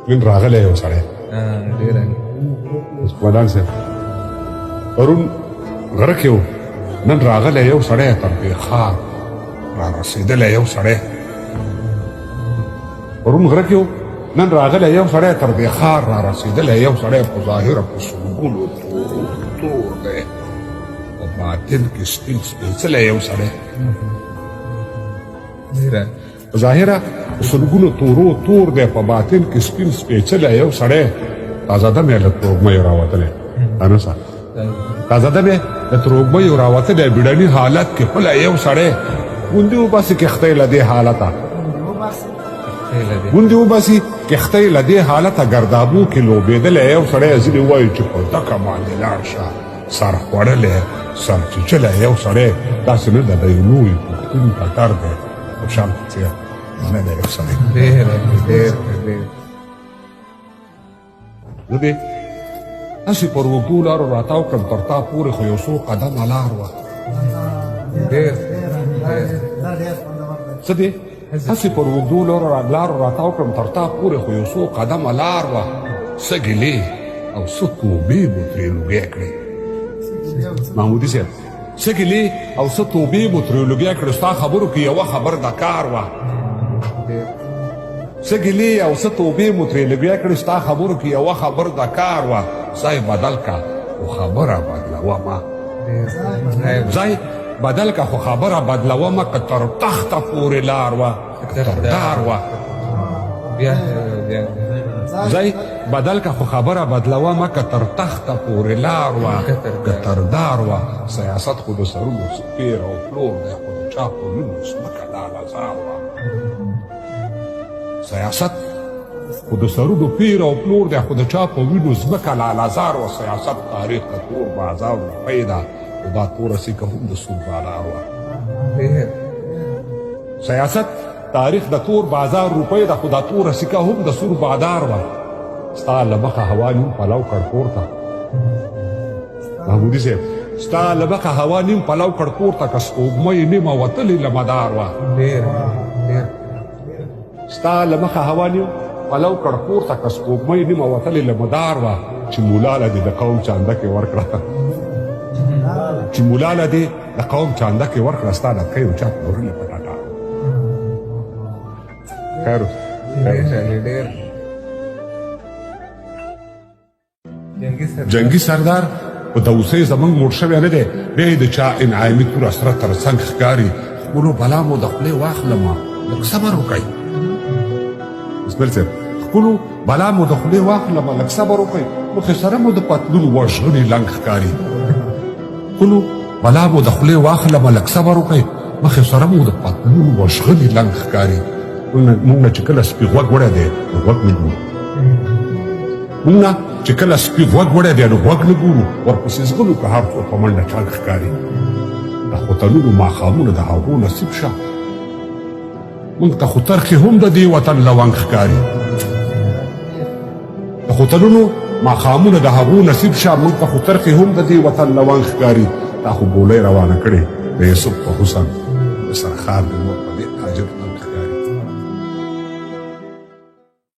نن راغلی یو سړی ډېر ودان صاحب پرون غره کې و نن راغلی یو سړی تر دې ښار را رسېدلی یو سړی پرون غره کې و نن راغلی یو سړی تر دې ښار را رسېدلی یو سړی په ظاهره په سلګونو تور دی په باطن کې سپین سپېڅلی یو سړی په ظاهره په سلګونو تورو تور دی په باطن کې سپین سپېڅلی یو سړی تازه دمې له تروږمیو راوتلی انوسه تازه دمې له تروږمیو راوتلی بیړني حالت کې خپله یو سړی ګوندې وباسي کښتۍ له دې حالته ګوندې وباسي کښتۍ له دې حالته ګردابو کې لوبېدلی یو سړی ځینې وایي چې په ډکه باندې لاړ شه سر خوړلی سر چیچلی یو سړی داسې نه ده د یو لوی پښتون ټټر دی خوشحال په څېر نه دی یو سړی زه دې هسې پر اوږدو لارو راتاو کړم تر تا پورې خو یو څو قدمه لار وه څه دې هسې پر اوږدو لارو راتاو کړم تر تا پورې خو یو څو قدمه لار وه څه ګیلې او څه توبې مو ترې لوګی کړې محمودي صاحب څه ګیلې او څه توبې مو ترې لوګی کړې ستا خبرو کې یوه خبر د کار وه څه ګیلې او څه توبې مو ترې لوګی کړې ستا خبرو کې یوه خبر د کار وه ځای بدل کا خو خبره بدلومه ځای بدل کا خو خبره بدلومه که تر تخته پورې لار وه تر دار وه ځای بدل کا خو خبره بدلومه که تر تخته پورې لار وه که تر دار وه سیاست خو د سرونو سپیر او پلور دی خو د چا په وینو ځمکه لالهزار وه سیاست خو د سرونو پیر او پلور دی خو د چا په وینو ځمکه لالهزار وه سیاست تاریخ د تور بازار روپۍ ده خو دا توره سیکه هم د سود بازار وه سیاست تاریخ د تور بازار روپۍ ده خو دا توره سیکه هم د سور بازار وه ستا له مخه هوا نیم پلو کړ پورته محمودي صاحب ستا له مخه هوا نیم پلو کړ پورته که سپوږمۍ نیمه وتلې له مدار وه ستا له مخه هوا نیم پلو کړ پورته که سپوږمۍ نیمه وتلې له مدار وه چې مولاله دې د قوم چاندکې ورکړه چې مولاله دې د قوم چاندکې ورکړه ستا د پښې اوچا پلورلې په ټاټا خیر جنگي سردار په دوسۍ زمونږ موړ شوی نه دی بیا یې د چا انعامي توره سره تر څنګ ښکاري خپلو بلا مو د خولې واخلمه لږ صبر وکئ اسماعیل صاحب خپلو بلا مو د خولې واخلمه لږ صبر وکئ مخې سره مو د پتلون وژغنې لنګ ښکاري خپلو بلا مو د خولې واخلمه لږ صبر وکئ مخې سره مو د پتلون وژغنې لنګ ښکاري مونږ نه چې کله سپي غوږ وړی دی نو غوږ نه ګورو مونږ نه چې کله سپي غوږ وړی دی نو غوږ نه ګورو ورپسې ځغلو که هر څوک په منډه چاک ښکاري د خوتلونو ماښامونه د هغو نصیب شه مونږ ته خو ترخې هم د دې وطن لونګ ښکاري د خوتلونو ماښامونه د هغو نصیب شه مونږ ته خو ترخې هم د دې وطن لونګ ښکاري تا خو ګولۍ روانه کړې د یوسف په حسن د سرخار د نور په دې